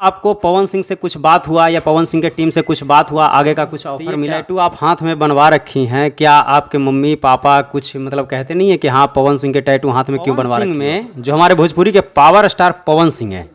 आपको पवन सिंह से कुछ बात हुआ या पवन सिंह के टीम से कुछ बात हुआ, आगे का कुछ ऑफर मिला? टैटू आप हाथ में बनवा रखी हैं, क्या आपके मम्मी पापा कुछ मतलब कहते नहीं है कि हाँ पवन सिंह के टैटू हाथ में क्यों बनवा रखी में जो हमारे भोजपुरी के पावर स्टार पवन सिंह है,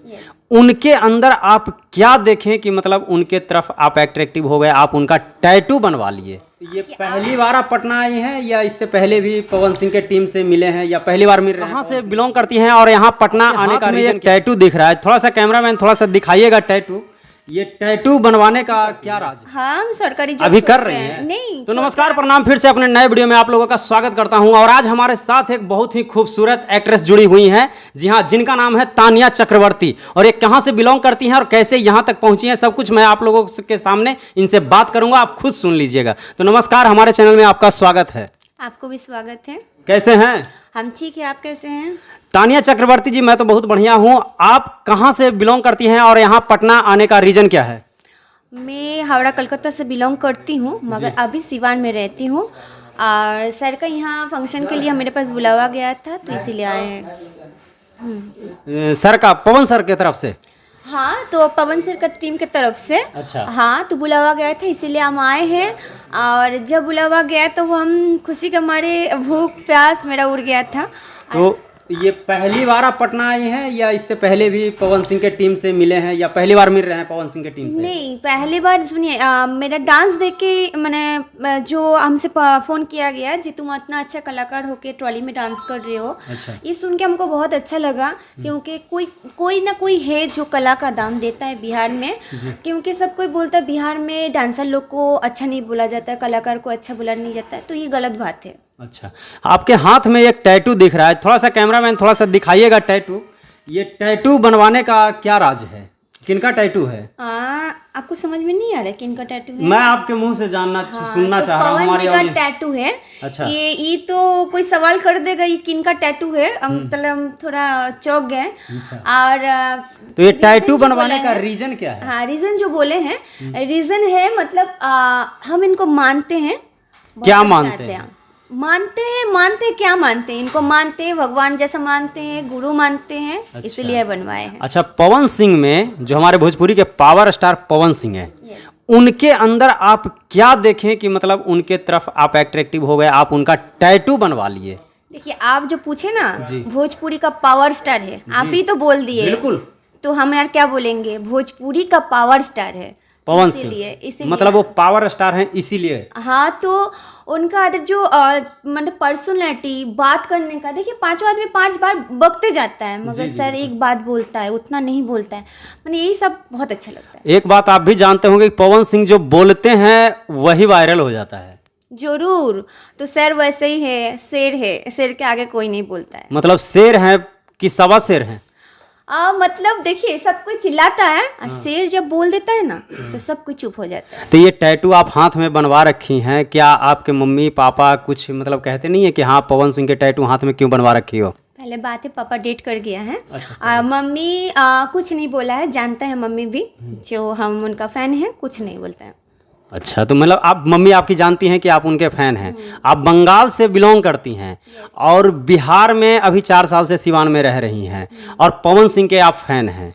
उनके अंदर आप क्या देखें कि मतलब उनके तरफ आप अट्रैक्टिव हो गए, आप उनका टैटू बनवा लिए? ये पहली बार आप पटना आई हैं या इससे पहले भी पवन सिंह के टीम से मिले हैं या पहली बार मिल रहे हैं? कहाँ से बिलोंग करती हैं और यहाँ पटना आने का रीजन? टैटू दिख रहा है, थोड़ा सा कैमरामैन थोड़ा सा दिखाइएगा टैटू। ये टैटू बनवाने का क्या राज है? हाँ, हम सरकारी जॉब अभी कर रहे हैं? नहीं। तो नमस्कार, प्रणाम, फिर से अपने नए वीडियो में आप लोगों का स्वागत करता हूं। और आज हमारे साथ एक बहुत ही खूबसूरत एक्ट्रेस जुड़ी हुई हैं। जी हाँ, जिनका नाम है तानिया चक्रवर्ती। और ये कहां से बिलोंग करती हैं और कैसे यहां तक पहुंची हैं, सब कुछ मैं आप लोगों के सामने इनसे बात करूंगा, आप खुद सुन लीजिएगा। तो नमस्कार, हमारे चैनल में आपका स्वागत है। आपको भी स्वागत है। कैसे हैं? हम ठीक है, आप कैसे हैं? तानिया चक्रवर्ती जी, मैं तो बहुत बढ़िया हूँ। आप कहाँ से बिलोंग करती हैं और यहाँ पटना आने का रीजन क्या है? मैं हावड़ा कलकत्ता से बिलोंग करती हूँ, मगर अभी सिवान में रहती हूँ। और सर का यहाँ फंक्शन के लिए मेरे पास बुलावा गया था, तो इसीलिए आए हैं। सर का, पवन सर की तरफ से? हाँ, तो पवन सर का टीम की तरफ से। अच्छा। हाँ, तो बुलावा गया था, इसीलिए हम आए हैं। और जब बुलावा गया तो हम खुशी के मारे भूख प्यास मेरा उड़ गया था। तो ये पहली बार आप पटना आई हैं या इससे पहले भी पवन सिंह के टीम से मिले हैं या पहली बार मिल रहे हैं पवन सिंह के टीम से? नहीं, पहली बार। सुनिए, मेरा डांस देख के मैंने जो हमसे फ़ोन किया गया जी, तुम इतना अच्छा कलाकार हो के ट्रॉली में डांस कर रहे हो। अच्छा। ये सुन के हमको बहुत अच्छा लगा, क्योंकि कोई ना कोई है जो कला का दाम देता है बिहार में। क्योंकि सब कोई बोलता है बिहार में डांसर लोग को अच्छा नहीं बोला जाता है, कलाकार को अच्छा बोला नहीं जाता है, तो ये गलत बात है। अच्छा, आपके हाथ में एक टैटू दिख रहा है, थोड़ा सा कैमरामैन थोड़ा सा दिखाइएगा टैटू। ये टैटू बनवाने का क्या राज है? किनका टैटू है? आपको समझ में नहीं आ रहा है किनका टैटू है? मैं आपके मुंह से जानना सुनना तो चाह रहा हूँ। पवन हमारे जी का audience- टैटू है। अच्छा। ये तो कोई सवाल कर देगा ये किनका टैटू है, मतलब हम थोड़ा चौंक गए। और तो ये reason टैटू जो बनवाने बोले का हैं- रीजन क्या है? हाँ, रीजन जो बोले हैं, रीजन है मतलब हम इनको मानते हैं। क्या बहुत मानते चाहते हैं? मानते हैं क्या मानते हैं? इनको मानते हैं, भगवान जैसा मानते हैं, गुरु मानते हैं। अच्छा। इसलिए बनवाए हैं। अच्छा, पवन सिंह में जो हमारे भोजपुरी के पावर स्टार पवन सिंह है, उनके अंदर आप क्या देखें कि मतलब उनके तरफ आप अट्रैक्टिव हो गए, आप उनका टैटू बनवा लिए? देखिए, आप जो पूछे ना, जी। भोजपुरी का पावर स्टार है, आप ही तो बोल दिए। बिल्कुल। तो हम यार क्या बोलेंगे, भोजपुरी का पावर स्टार है पवन इसीलिए सिंह, मतलब वो पावर स्टार हैं इसीलिए। हाँ, तो उनका अदर जो मतलब पर्सनैलिटी, बात करने का, देखिए 5 आदमी 5 बार बकते जाता है, मगर सर एक बात बोलता है, उतना नहीं बोलता है। मैंने यही सब बहुत अच्छा लगता है। एक बात आप भी जानते होंगे कि पवन सिंह जो बोलते हैं वही वायरल हो जाता है। जरूर। तो सर वैसे ही है, शेर है, शेर के आगे कोई नहीं बोलता है। मतलब शेर हैं कि सवा शेर हैं? मतलब देखिए, सब कोई चिल्लाता है और शेर जब बोल देता है ना, तो सब कोई चुप हो जाता है। तो ये टैटू आप हाथ में बनवा रखी हैं, क्या आपके मम्मी पापा कुछ मतलब कहते नहीं है कि हाँ पवन सिंह के टैटू हाथ में क्यों बनवा रखी हो? पहले बात है, पापा डेट कर गया है। अच्छा, मम्मी कुछ नहीं बोला है, जानता है मम्मी भी, जो हम उनका फैन है, कुछ नहीं बोलता है। अच्छा, तो मतलब आप, मम्मी आपकी जानती हैं कि आप उनके फैन हैं। आप बंगाल से बिलोंग करती हैं और बिहार में अभी 4 साल से सिवान में रह रही हैं और पवन सिंह के आप फैन हैं।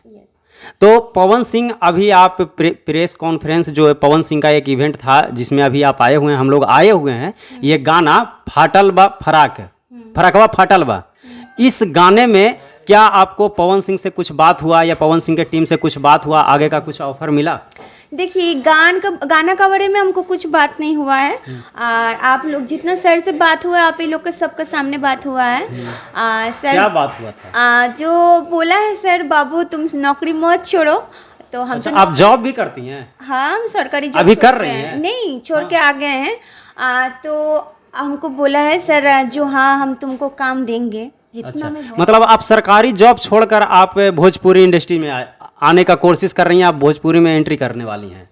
तो पवन सिंह, अभी आप प्रेस कॉन्फ्रेंस जो है, पवन सिंह का एक इवेंट था जिसमें अभी आप आए हुए हैं, हम लोग आए हुए हैं। ये गाना फाटल बा फराकवा फाटल बा, इस गाने में क्या आपको पवन सिंह से कुछ बात हुआ या पवन सिंह के टीम से कुछ बात हुआ, आगे का कुछ ऑफर मिला? देखिए, गाना का बारे में हमको कुछ बात नहीं हुआ है। और आप लोग जितना सर से बात हुआ है, आप ही लोग के सबके सामने बात हुआ है। सर क्या बात हुआ था? जो बोला है सर, बाबू तुम नौकरी मत छोड़ो। तो हम अच्छा, आप जॉब भी करती हैं? हाँ, हम सरकारी जॉब अभी कर छोड़ रही गए हैं? नहीं, छोड़ के आ गए हैं। तो हमको बोला है सर, जो हाँ हम तुमको काम देंगे, इतना अच्छा, में बहुत- मतलब आप सरकारी जॉब छोड़कर आप भोजपुरी इंडस्ट्री में आने का कोशिश कर रही हैं, आप भोजपुरी में एंट्री करने वाली हैं?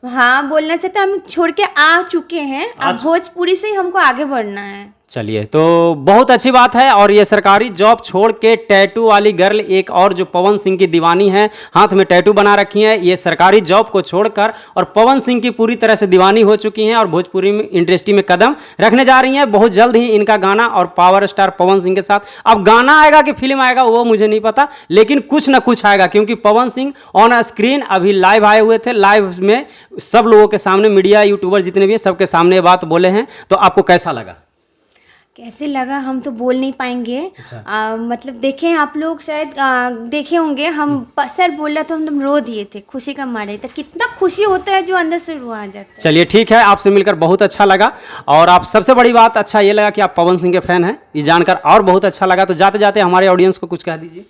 हाँ, बोलना चाहते हैं, हम छोड़ के आ चुके हैं। अब भोजपुरी से ही हमको आगे बढ़ना है। चलिए, तो बहुत अच्छी बात है। और ये सरकारी जॉब छोड़ के टैटू वाली गर्ल एक और जो पवन सिंह की दीवानी है, हाथ में टैटू बना रखी है, ये सरकारी जॉब को छोड़कर और पवन सिंह की पूरी तरह से दीवानी हो चुकी हैं और भोजपुरी में इंडस्ट्री में कदम रखने जा रही हैं। बहुत जल्द ही इनका गाना और पावर स्टार पवन सिंह के साथ, अब गाना आएगा कि फिल्म आएगा वो मुझे नहीं पता, लेकिन कुछ ना कुछ आएगा, क्योंकि पवन सिंह ऑन स्क्रीन अभी लाइव आए हुए थे। लाइव में सब लोगों के सामने, मीडिया यूट्यूबर जितने भी हैं सबके सामने बात बोले हैं। तो आपको कैसा लगा? कैसे लगा हम तो बोल नहीं पाएंगे। मतलब देखें आप लोग शायद देखे होंगे, हम सर बोल रहा तो हम रो दिए थे खुशी का मारे। तो कितना खुशी होता है जो अंदर से रो आ जाता है। चलिए ठीक है, आपसे मिलकर बहुत अच्छा लगा। और आप सबसे बड़ी बात अच्छा ये लगा कि आप पवन सिंह के फैन हैं, ये जानकर और बहुत अच्छा लगा। तो जाते जाते हमारे ऑडियंस को कुछ कह दीजिए।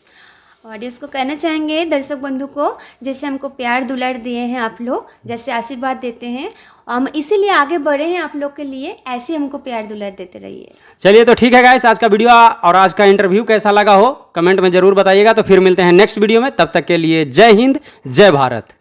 ऑडियंस को कहना चाहेंगे, दर्शक बंधु को, जैसे हमको प्यार दुलार दिए हैं आप लोग, जैसे आशीर्वाद देते हैं, हम इसीलिए आगे बढ़े हैं आप लोग के लिए, ऐसे हमको प्यार दुलार देते रहिए। चलिए तो ठीक है गाइस, आज का वीडियो और आज का इंटरव्यू कैसा लगा हो कमेंट में जरूर बताइएगा। तो फिर मिलते हैं नेक्स्ट वीडियो में, तब तक के लिए जय हिंद, जय भारत।